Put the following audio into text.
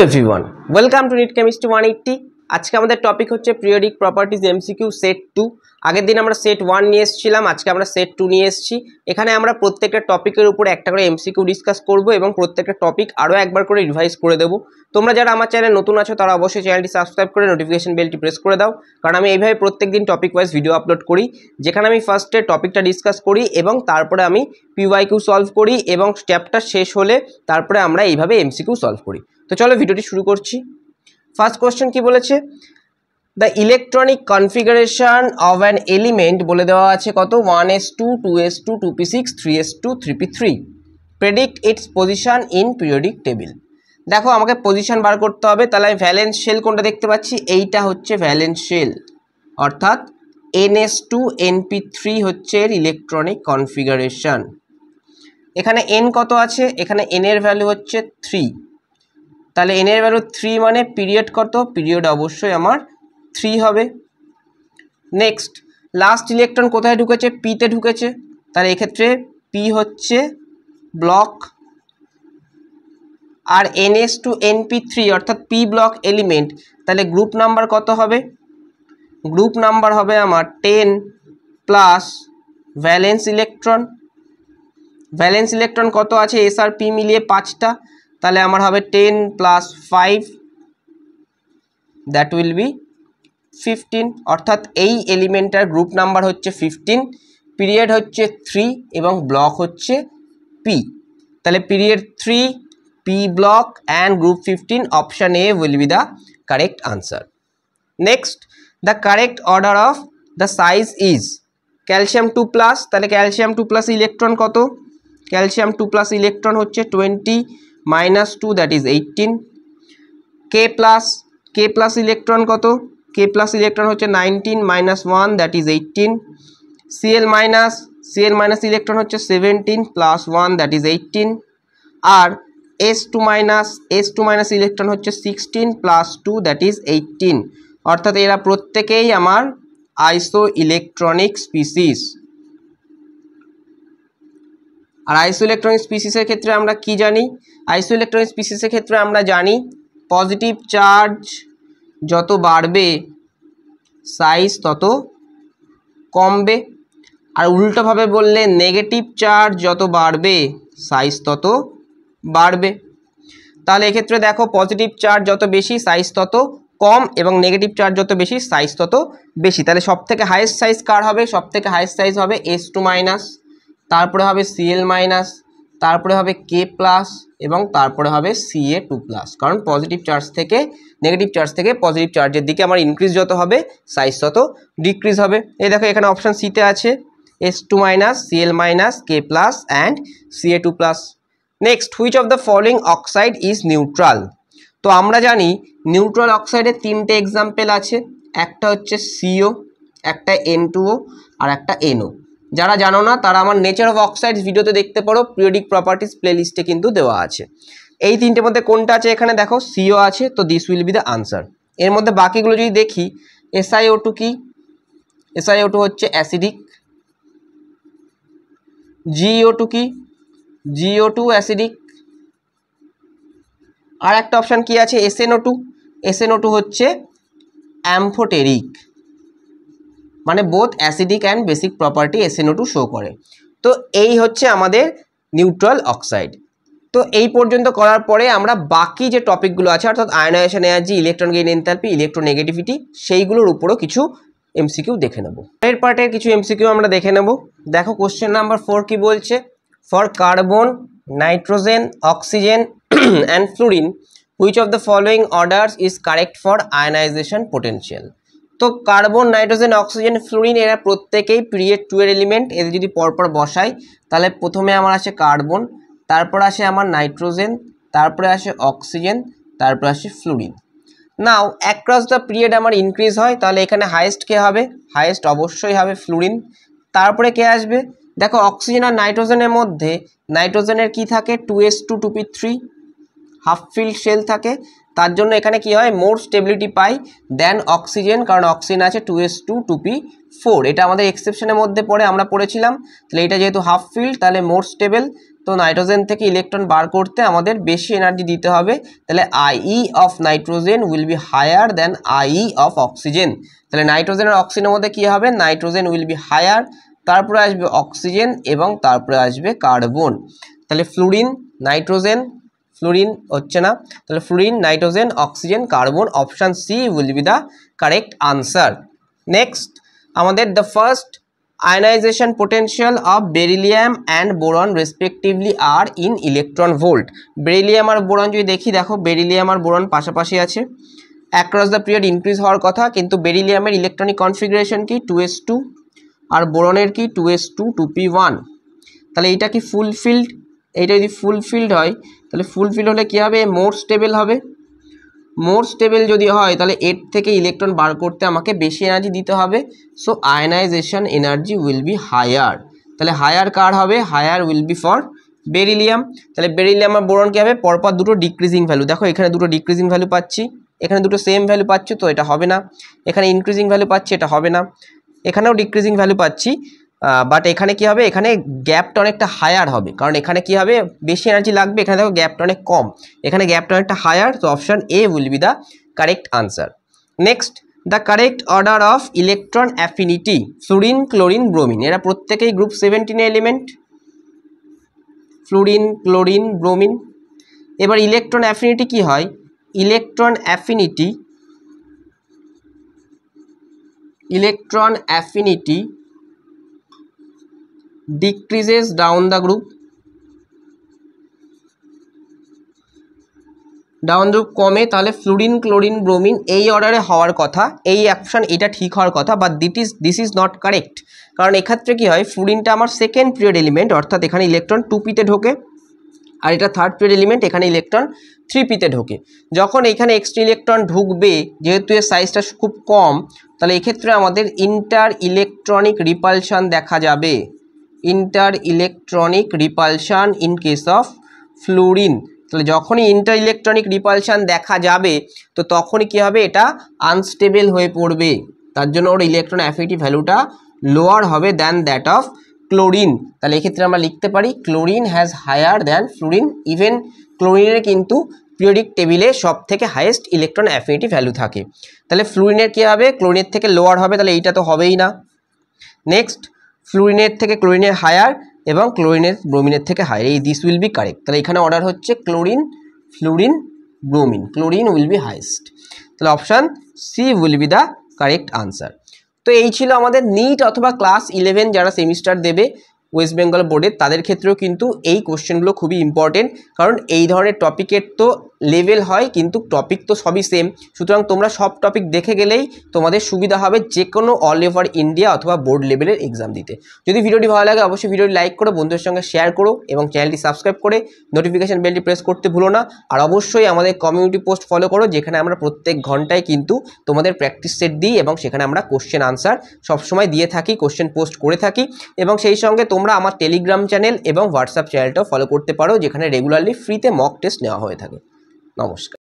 Everyone welcome to NEET chemistry 180। आज के हमारे टपिक होच्छे पिरियडिक प्रपार्टीज एमसीकिউ सेट 2। आगे दिन আমরা সেট 1 নিয়ে এসেছিলাম, আজকে আমরা সেট 2 নিয়ে এসেছি। এখানে আমরা প্রত্যেকটা টপিকের উপর একটা করে এমসিকিউ ডিসকাস করব এবং প্রত্যেকটা টপিক আরো একবার করে রিভাইজ করে দেব। তোমরা যারা আমার চ্যানেলে নতুন আছো তারা অবশ্যই চ্যানেলটি সাবস্ক্রাইব করে নোটিফিকেশন বেলটি প্রেস করে দাও, কারণ আমি এইভাবে প্রত্যেকদিন টপিক ওয়াইজ ভিডিও আপলোড করি, যেখানে আমি ফার্স্টে টপিকটা ডিসকাস করি এবং তারপরে আমি পিওয়াইকিউ সলভ করি এবং স্টেপটা শেষ হলে তারপরে আমরা এইভাবে এমসিকিউ সলভ করি। তো চলো ভিডিওটি শুরু করছি। ফার্স্ট কোশ্চেন কি বলেছে, the electronic configuration of an element বলে দেওয়া আছে কত 1s2 2s2 2p6 3s2 3p3, predict its position in periodic table। দেখো আমাকে পজিশন বার করতে হবে, তাহলে আমি ভ্যালেন্স শেল কোনটা দেখতে পাচ্ছি, এইটা হচ্ছে ভ্যালেন্স শেল, অর্থাৎ ns2 np3 হচ্ছে এর ইলেকট্রনিক কনফিগারেশন। এখানে n কত আছে, এখানে n এর ভ্যালু হচ্ছে 3, তাহলে n এর ভ্যালু 3 মানে পিরিয়ড কত, পিরিয়ড অবশ্যই আমার 3 হবে। নেক্সট লাস্ট ইলেকট্রন কোথায় ঢুকেছে, পিতে ঢুকেছে, তাহলে এক্ষেত্রে পি হচ্ছে ব্লক। আর ns2 np3 অর্থাৎ পি ব্লক এলিমেন্ট, তাহলে গ্রুপ নাম্বার কত হবে, গ্রুপ নাম্বার হবে আমার 10 plus valence electron. Valence electron কত আছে, এস আর পি মিলিয়ে 5টা, তাহলে আমার হবে 10 প্লাস 5, দ্যাট উইল বি 15, অর্থাৎ এই এলিমেন্টার গ্রুপ নাম্বার হচ্ছে 15, পিরিয়ড হচ্ছে 3 এবং ব্লক হচ্ছে পি। তাহলে period 3, P block and group 15, option A will be the correct answer. Next the correct order of the size is calcium 2+, তাহলে calcium 2+ electron কত, calcium 2+ electron হচ্ছে 20 minus 2 that is 18। K plus electron কত, K plus electron হচ্ছে 19 minus 1 that is 18। Cl minus electron হচ্ছে 17 plus 1 that is 18। আর S two minus electron হচ্ছে 16 plus 2 that is 18, অর্থাৎ এরা প্রত্যেকেই আমার আইসো ইলেকট্রনিক স্পিসিস। আর আইসো ইলেকট্রনিক স্পিসিসের ক্ষেত্রে আমরা কি জানি, আইসো ইলেকট্রনিক স্পিসিসের ক্ষেত্রে আমরা জানি পজিটিভ চার্জ যত বাড়বে সাইজ তত কমবে, আর উল্টোভাবে বললে নেগেটিভ চার্জ যত বাড়বে সাইজ তত বাড়বে। তাহলে এক্ষেত্রে দেখো পজিটিভ চার্জ যত বেশি সাইজ তত কম এবং নেগেটিভ চার্জ যত বেশি সাইজ তত বেশি। তাহলে সব থেকে হাইয়েস্ট সাইজ কার হবে, সব থেকে হাইয়েস্ট সাইজ হবে S2 মাইনাস, তারপরে হবে Cl মাইনাস, তারপরে হবে K প্লাস এবং তারপরে হবে Ca2+, কারণ পজিটিভ চার্জ থেকে নেগেটিভ চার্জ থেকে পজিটিভ চার্জের দিকে আমার ইনক্রিজ যত হবে সাইজ তত ডিক্রিজ হবে। এই দেখো এখানে অপশান সিতে আছে S2 minus, Cl minus, K plus and Ca2+। Next which of the following oxide is neutral. তো আমরা জানি নিউট্রাল অক্সাইডের 3টে এক্সাম্পল আছে, একটা হচ্ছে CO, একটা N2O আর একটা NO। যারা জানো না তারা আমার নেচার অফ অক্সাইডস ভিডিওতে দেখতে পারো, পিরিয়ডিক প্রপার্টিস প্লেলিস্টে কিন্তু দেওয়া আছে। এই তিনটের মধ্যে কোনটা আছে, এখানে দেখো CO আছে, তো this will be the answer. এর মধ্যে বাকিগুলো যদি দেখি, SiO2 কি, SiO2 হচ্ছে অ্যাসিডিক। GeO2 কি, GeO2 অ্যাসিডিক। আর একটা অপশান কি আছে SnO2, SnO2 হচ্ছে অ্যাম্ফোটেরিক, মানে both acidic and basic property SnO2 show করে। তো এই হচ্ছে আমাদের নিউট্রাল অক্সাইড। তো এই পর্যন্ত করার পরে আমরা বাকি যে টপিকগুলো আছে অর্থাৎ ionisation energy, electron gain enthalpy, electronegativity, সেইগুলোর উপরও কিছু এমসিকিউ দেখে নেব। এর পার্টের কিছু এমসিকিউ আমরা দেখে নেব। দেখো কোশ্চেন নাম্বার 4 কি বলছে, for carbon, nitrogen, oxygen and fluorine which of the following orders is correct for ionisation potential. তো কার্বন, নাইট্রোজেন, অক্সিজেন, ফ্লুরিন এরা প্রত্যেকেই পিরিয়ড 2 এর এলিমেন্ট। এদের যদি পরপর বসাই তাহলে প্রথমে আমার আসে কার্বন, তারপর আসে আমার নাইট্রোজেন, তারপরে আসে অক্সিজেন, তারপর আসে fluorine. Now across the period আমার ইনক্রিজ হয়, তাহলে এখানে হাইয়েস্ট কে হবে, হাইয়েস্ট অবশ্যই হবে ফ্লুরিন। তারপরে কে আসবে, দেখো অক্সিজেন আর নাইট্রোজেনের মধ্যে নাইট্রোজেনের কি থাকে 2s2 2p3 half field shell থাকে, তার জন্য এখানে কি হয় মোর স্টেবিলিটি পাই দেন অক্সিজেন, কারণ অক্সিজেন আছে 2s2 2p4, এটা আমাদের এক্সেপশনের মধ্যে পড়ে আমরা পড়েছিলাম। তাহলে এটা যেহেতু হাফ ফিল্ড তাহলে মোর স্টেবল, তো নাইট্রোজেন থেকে ইলেকট্রন বার করতে আমাদের বেশি এনার্জি দিতে হবে, তাহলে IE of nitrogen will be higher than IE of oxygen. তাহলে নাইট্রোজেন আর অক্সিজেনের মধ্যে কী হবে, নাইট্রোজেন উইল বি হায়ার, তারপরে আসবে অক্সিজেন এবং তারপরে আসবে কার্বন। তাহলে ফ্লুরিন নাইট্রোজেন, ফ্লুরিন হচ্ছে না, তাহলে fluorine nitrogen oxygen carbon, option C will be the correct answer. Next আমাদের the first ionization potential of beryllium and boron respectively আর ইন ইলেকট্রন ভোল্ট। বেরিলিয়াম আর বোরন যদি দেখি, দেখো বেরিলিয়াম আর বোরন পাশাপাশি আছে, অ্যাক্রস দ্য পিরিয়ড ইনক্রিজ হওয়ার কথা, কিন্তু বেরিলিয়ামের ইলেকট্রনিক কনফিগারেশন কি 2s2 আর বোরনের কি 2s2 2p1। তাহলে এইটা কি ফুলফিল্ড, এইটা যদি ফুলফিল্ড হয় তাহলে ফুলফিল্ড হলে কী হবে, মোর স্টেবল হবে। মোর স্টেবল যদি হয় তাহলে এর থেকে ইলেকট্রন বার করতে আমাকে বেশি এনার্জি দিতে হবে, so ionisation energy will be higher. তাহলে হায়ার কার হবে, higher will be for beryllium. তাহলে বেরিলিয়াম আর বোরন কী হবে, পরপর দুটো ডিক্রিজিং ভ্যালু, দেখো এখানে দুটো ডিক্রিজিং ভ্যালু পাচ্ছি, এখানে দুটো সেম ভ্যালু পাচ্ছি, তো এটা হবে না। এখানে ইনক্রিজিং ভ্যালু পাচ্ছি, এটা হবে না। এখানেও ডিক্রিজিং ভ্যালু পাচ্ছি, বাট এখানে কি হবে, এখানে গ্যাপটা অনেকটা হায়ার হবে, কারণ এখানে কি হবে বেশি এনার্জি লাগবে, এখানে দেখো গ্যাপটা অনেক কম, এখানে গ্যাপটা অনেকটা হায়ার, তো option A will be the correct answer. Next the correct order of electron affinity fluorine chlorine bromine, এরা প্রত্যেকেই group 17 element, fluorine chlorine bromine. এবার ইলেকট্রন অ্যাফিনিটি কি হয়, electron affinity decreases down the group, down group কমে, তাহলে fluorine chlorine bromine এই অর্ডারে হওয়ার কথা, এই অপশান এটা ঠিক হওয়ার কথা, but this is not correct. কারণ এক্ষেত্রে কি হয়, ফ্লুরিনটা আমার সেকেন্ড পিরিয়ড এলিমেন্ট, অর্থাৎ এখানে ইলেকট্রন 2p-তে ঢোকে, আর এটা থার্ড পিরিয়ড এলিমেন্ট, এখানে ইলেকট্রন 3p-তে ঢোকে। যখন এখানে এক্সট্রা ইলেকট্রন ঢুকবে, যেহেতু এর সাইজটা খুব কম, তাহলে এক্ষেত্রে আমাদের ইন্টার ইলেকট্রনিক রিপালশান দেখা যাবে, inter electronic repulsion in case of fluorine. তাহলে যখনই ইন্টার ইলেকট্রনিক রিপালশান দেখা যাবে, তো তখনই কী হবে, এটা আনস্টেবল হয়ে পড়বে, তার জন্য ওর ইলেকট্রন অ্যাফিনিটি ভ্যালুটা লোয়ার হবে দ্যান দ্যাট অফ ক্লোরিন। তাহলে এক্ষেত্রে আমরা লিখতে পারি chlorine has higher than fluorine, even ক্লোরিনের কিন্তু পিরিয়ডিক টেবিলে সব থেকে হাইয়েস্ট ইলেকট্রন অ্যাফিনিটি ভ্যালু থাকে। তাহলে ফ্লুরিনের কী হবে, ক্লোরিনের থেকে লোয়ার হবে, তাহলে এইটা তো হবেই না। নেক্সট ফ্লুরিনের থেকে ক্লোরিনের হায়ার এবং ক্লোরিনের ব্রোমিনের থেকে হায়ার, এই দিস উইল বি কারেক্ট। তাহলে এখানে অর্ডার হচ্ছে chlorine fluorine bromine, chlorine will be highest, তাহলে option C will be the correct answer. তো এই ছিল আমাদের নিট অথবা ক্লাস 11 যারা সেমিস্টার দেবে ওয়েস্ট বেঙ্গল বোর্ডের, তাদের ক্ষেত্রেও কিন্তু এই কোশ্চেনগুলো খুবই ইম্পর্টেন্ট, কারণ এই ধরনের টপিকের তো লেভেল হয়, কিন্তু টপিক তো সবই সেম, সুতরাং তোমরা সব টপিক দেখে গেলেই তোমাদের সুবিধা হবে যে কোনো অল ওভার ইন্ডিয়া অথবা বোর্ড লেভেলের এক্সাম দিতে। যদি ভিডিওটি ভালো লাগে অবশ্যই ভিডিওটি লাইক করো, বন্ধুদের সঙ্গে শেয়ার করো এবং চ্যানেলটি সাবস্ক্রাইব করে নোটিফিকেশান বেলটি প্রেস করতে ভুলো না। আর অবশ্যই আমাদের কমিউনিটি পোস্ট ফলো করো, যেখানে আমরা প্রত্যেক ঘন্টায় কিন্তু তোমাদের প্র্যাকটিস সেট দিই এবং সেখানে আমরা কোশ্চেন আনসার সবসময় দিয়ে থাকি, কোশ্চেন পোস্ট করে থাকি, এবং সেই সঙ্গে তোমরা আমার টেলিগ্রাম চ্যানেল এবং হোয়াটসঅ্যাপ চ্যানেলটাও ফলো করতে পারো, যেখানে রেগুলারলি ফ্রিতে মক টেস্ট নেওয়া হয়ে থাকে। নমস্কার।